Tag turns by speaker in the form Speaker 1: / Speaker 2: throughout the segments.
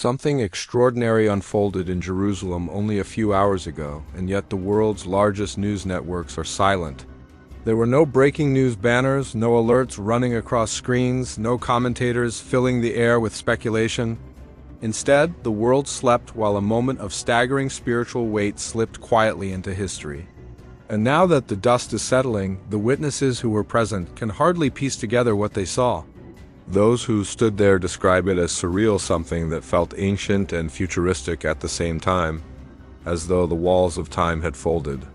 Speaker 1: Something extraordinary unfolded in Jerusalem only a few hours ago, and yet the world's largest news networks are silent. There were no breaking news banners, no alerts running across screens, no commentators filling the air with speculation. Instead, the world slept while a moment of staggering spiritual weight slipped quietly into history. And now that the dust is settling, the witnesses who were present can hardly piece together what they saw. Those who stood there describe it as surreal, something that felt ancient and futuristic at the same time, as though the walls of time had folded.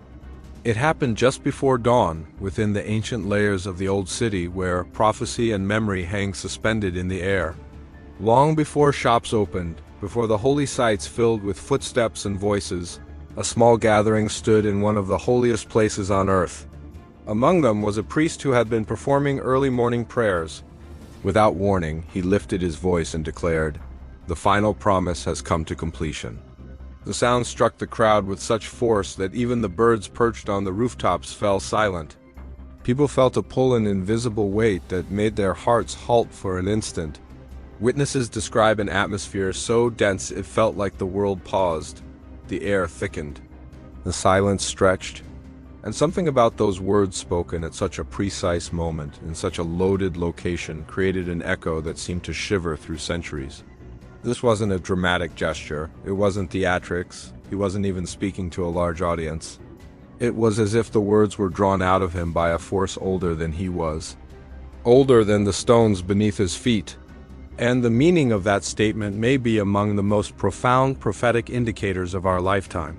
Speaker 1: It happened just before dawn, within the ancient layers of the old city where prophecy and memory hang suspended in the air. Long before shops opened, before the holy sites filled with footsteps and voices, a small gathering stood in one of the holiest places on earth. Among them was a priest who had been performing early morning prayers. Without warning, he lifted his voice and declared, "The final promise has come to completion." The sound struck the crowd with such force that even the birds perched on the rooftops fell silent. People felt a pull, an invisible weight that made their hearts halt for an instant. Witnesses describe an atmosphere so dense it felt like the world paused. The air thickened. The silence stretched. And something about those words spoken at such a precise moment, in such a loaded location, created an echo that seemed to shiver through centuries. This wasn't a dramatic gesture. It wasn't theatrics. He wasn't even speaking to a large audience. It was as if the words were drawn out of him by a force older than he was. Older than the stones beneath his feet. And the meaning of that statement may be among the most profound prophetic indicators of our lifetime.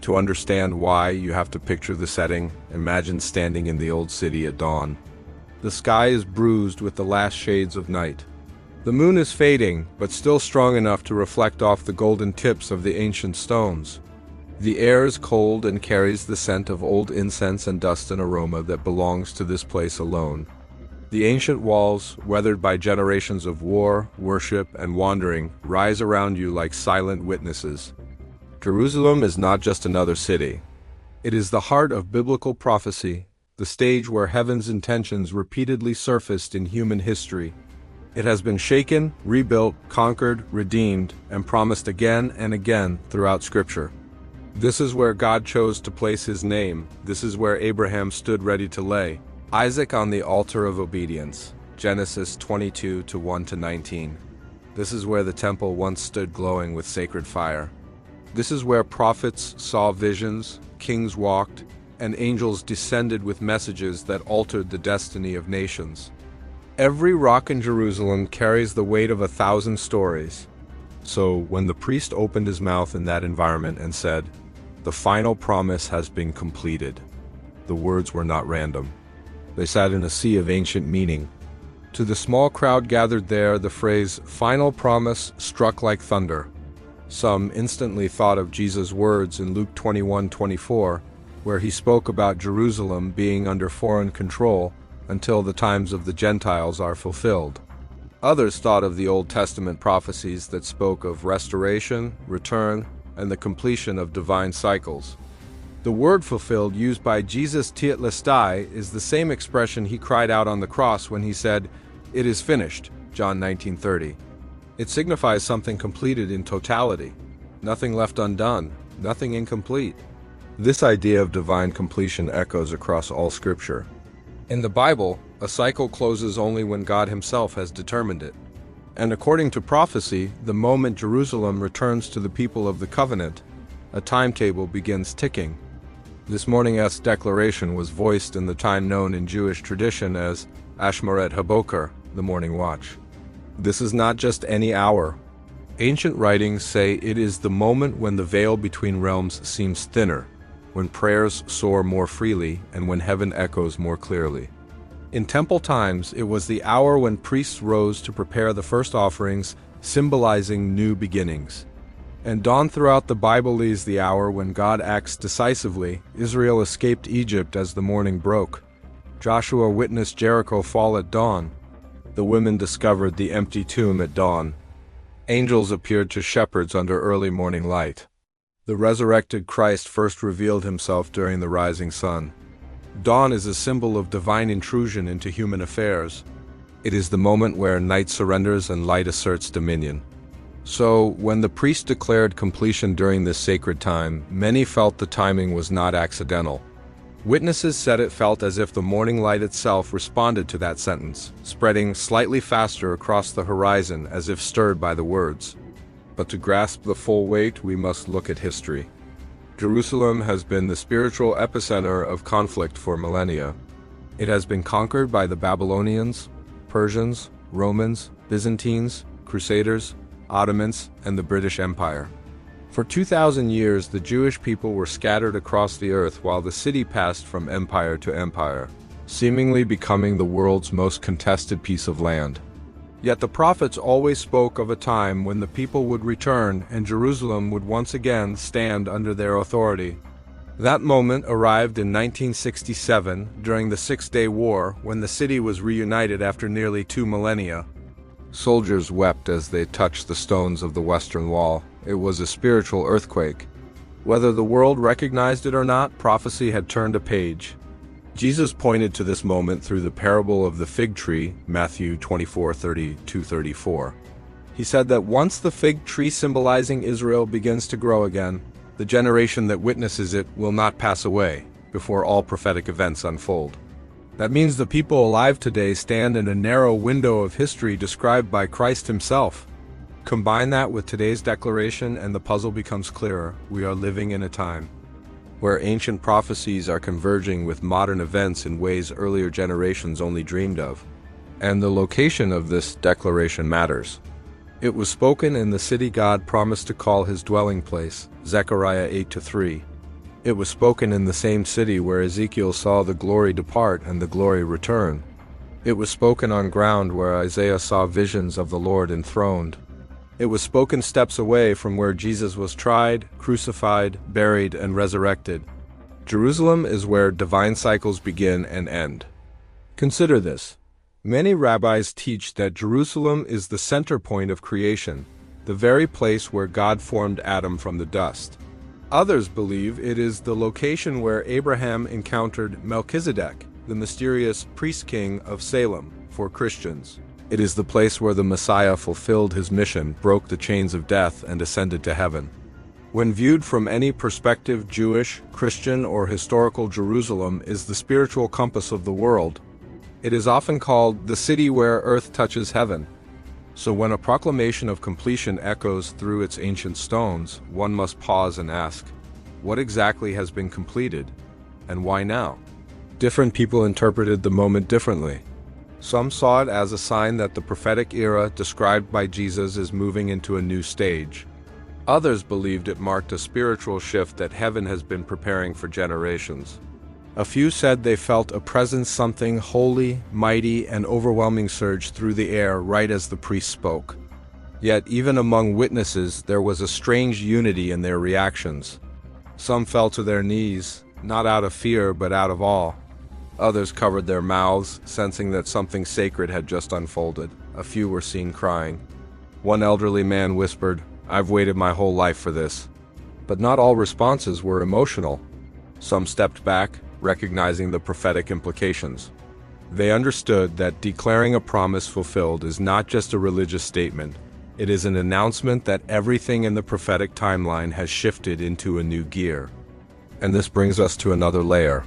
Speaker 1: To understand why, you have to picture the setting. Imagine standing in the old city at dawn. The sky is bruised with the last shades of night. The moon is fading, but still strong enough to reflect off the golden tips of the ancient stones. The air is cold and carries the scent of old incense and dust, an aroma that belongs to this place alone. The ancient walls, weathered by generations of war, worship, and wandering, rise around you like silent witnesses. Jerusalem is not just another city. It is the heart of biblical prophecy, the stage where heaven's intentions repeatedly surfaced in human history. It has been shaken, rebuilt, conquered, redeemed, and promised again and again throughout Scripture. This is where God chose to place his name. This is where Abraham stood ready to lay Isaac on the altar of obedience. Genesis 22 1-19. This is where the temple once stood glowing with sacred fire. This is where prophets saw visions, kings walked, and angels descended with messages that altered the destiny of nations. Every rock in Jerusalem carries the weight of 1,000 stories. So when the priest opened his mouth in that environment and said, "The final promise has been completed," the words were not random. They sat in a sea of ancient meaning. To the small crowd gathered there, the phrase "final promise" struck like thunder. Some instantly thought of Jesus' words in Luke 21:24, where he spoke about Jerusalem being under foreign control until the times of the Gentiles are fulfilled. Others thought of the Old Testament prophecies that spoke of restoration, return, and the completion of divine cycles. The word fulfilled used by Jesus, tetelestai, is the same expression he cried out on the cross when he said, "It is finished," John 19:30. It signifies something completed in totality, nothing left undone, nothing incomplete. This idea of divine completion echoes across all Scripture. In the Bible, a cycle closes only when God himself has determined it. And according to prophecy, the moment Jerusalem returns to the people of the covenant, a timetable begins ticking. This morning's declaration was voiced in the time known in Jewish tradition as Ashmoret HaBoker, the morning watch. This is not just any hour. Ancient writings say it is the moment when the veil between realms seems thinner, when prayers soar more freely, and when heaven echoes more clearly. In temple times, it was the hour when priests rose to prepare the first offerings, symbolizing new beginnings. And dawn throughout the Bible is the hour when God acts decisively. Israel escaped Egypt as the morning broke. Joshua witnessed Jericho fall at dawn. The women discovered the empty tomb at dawn. Angels appeared to shepherds under early morning light. The resurrected Christ first revealed himself during the rising sun. Dawn is a symbol of divine intrusion into human affairs. It is the moment where night surrenders and light asserts dominion. So, when the priest declared completion during this sacred time, many felt the timing was not accidental. Witnesses said it felt as if the morning light itself responded to that sentence, spreading slightly faster across the horizon as if stirred by the words. But to grasp the full weight, we must look at history. Jerusalem has been the spiritual epicenter of conflict for millennia. It has been conquered by the Babylonians, Persians, Romans, Byzantines, Crusaders, Ottomans, and the British Empire. For 2,000 years, the Jewish people were scattered across the earth while the city passed from empire to empire, seemingly becoming the world's most contested piece of land. Yet the prophets always spoke of a time when the people would return and Jerusalem would once again stand under their authority. That moment arrived in 1967 during the Six-Day War, when the city was reunited after nearly 2 millennia. Soldiers wept as they touched the stones of the Western Wall. It was a spiritual earthquake. Whether the world recognized it or not, prophecy had turned a page. Jesus pointed to this moment through the parable of the fig tree, Matthew 24:30-34. He said that once the fig tree symbolizing Israel begins to grow again, the generation that witnesses it will not pass away before all prophetic events unfold. That means the people alive today stand in a narrow window of history described by Christ himself. Combine that with today's declaration and the puzzle becomes clearer. We are living in a time where ancient prophecies are converging with modern events in ways earlier generations only dreamed of. And the location of this declaration matters. It was spoken in the city God promised to call his dwelling place, Zechariah 8:3. It was spoken in the same city where Ezekiel saw the glory depart and the glory return. It was spoken on ground where Isaiah saw visions of the Lord enthroned. It was spoken steps away from where Jesus was tried, crucified, buried, and resurrected. Jerusalem is where divine cycles begin and end. Consider this. Many rabbis teach that Jerusalem is the center point of creation, the very place where God formed Adam from the dust. Others believe it is the location where Abraham encountered Melchizedek, the mysterious priest-king of Salem, for Christians. It is the place where the Messiah fulfilled his mission, broke the chains of death, and ascended to heaven. When viewed from any perspective, Jewish, Christian, or historical, Jerusalem is the spiritual compass of the world. It is often called the city where earth touches heaven. So when a proclamation of completion echoes through its ancient stones, one must pause and ask, what exactly has been completed, and why now? Different people interpreted the moment differently. Some saw it as a sign that the prophetic era described by Jesus is moving into a new stage. Others believed it marked a spiritual shift that heaven has been preparing for generations. A few said they felt a presence, something holy, mighty, and overwhelming surge through the air right as the priest spoke. Yet even among witnesses there was a strange unity in their reactions. Some fell to their knees, not out of fear but out of awe. Others covered their mouths, sensing that something sacred had just unfolded. A few were seen crying. One elderly man whispered, "I've waited my whole life for this." But not all responses were emotional. Some stepped back, recognizing the prophetic implications. They understood that declaring a promise fulfilled is not just a religious statement. It is an announcement that everything in the prophetic timeline has shifted into a new gear. And this brings us to another layer.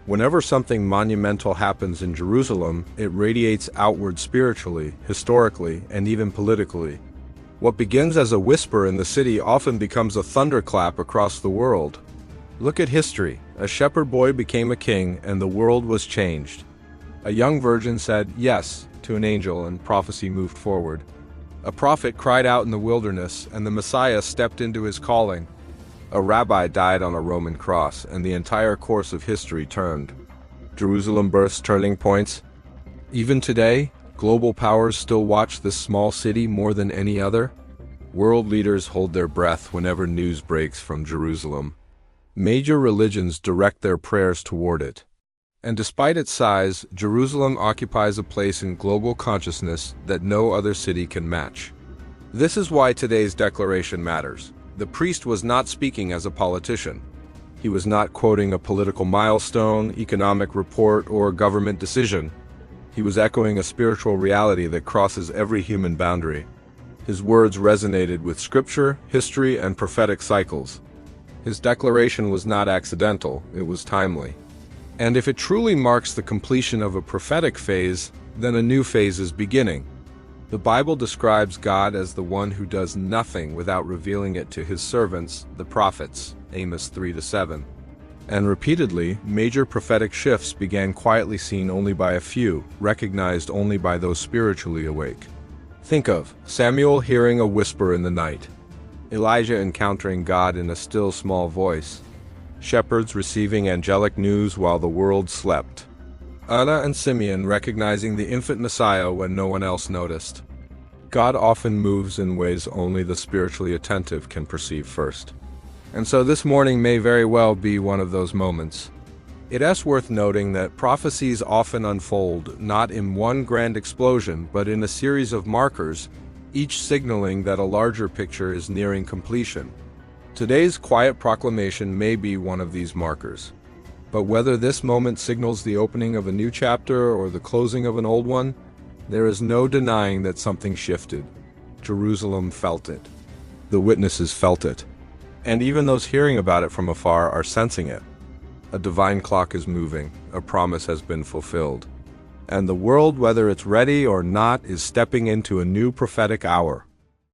Speaker 1: Whenever something monumental happens in Jerusalem, it radiates outward spiritually, historically, and even politically. What begins as a whisper in the city often becomes a thunderclap across the world. Look at history. A shepherd boy became a king, and the world was changed. A young virgin said yes to an angel, and prophecy moved forward. A prophet cried out in the wilderness, and the Messiah stepped into his calling. A rabbi died on a Roman cross, and the entire course of history turned. Jerusalem births turning points. Even today, global powers still watch this small city more than any other. World leaders hold their breath whenever news breaks from Jerusalem. Major religions direct their prayers toward it. And despite its size, Jerusalem occupies a place in global consciousness that no other city can match. This is why today's declaration matters. The priest was not speaking as a politician. He was not quoting a political milestone, economic report, or government decision. He was echoing a spiritual reality that crosses every human boundary. His words resonated with scripture, history, and prophetic cycles. His declaration was not accidental, it was timely. And if it truly marks the completion of a prophetic phase, then a new phase is beginning. The Bible describes God as the one who does nothing without revealing it to his servants, the prophets, Amos 3-7. And repeatedly, major prophetic shifts began quietly seen only by a few, recognized only by those spiritually awake. Think of Samuel hearing a whisper in the night, Elijah encountering God in a still small voice, shepherds receiving angelic news while the world slept, Anna and Simeon recognizing the infant Messiah when no one else noticed. God often moves in ways only the spiritually attentive can perceive first. And so this morning may very well be one of those moments. It is worth noting that prophecies often unfold not in one grand explosion, but in a series of markers, each signaling that a larger picture is nearing completion. Today's quiet proclamation may be one of these markers. But whether this moment signals the opening of a new chapter or the closing of an old one, there is no denying that something shifted. Jerusalem felt it. The witnesses felt it. And even those hearing about it from afar are sensing it. A divine clock is moving, a promise has been fulfilled. And the world, whether it's ready or not, is stepping into a new prophetic hour.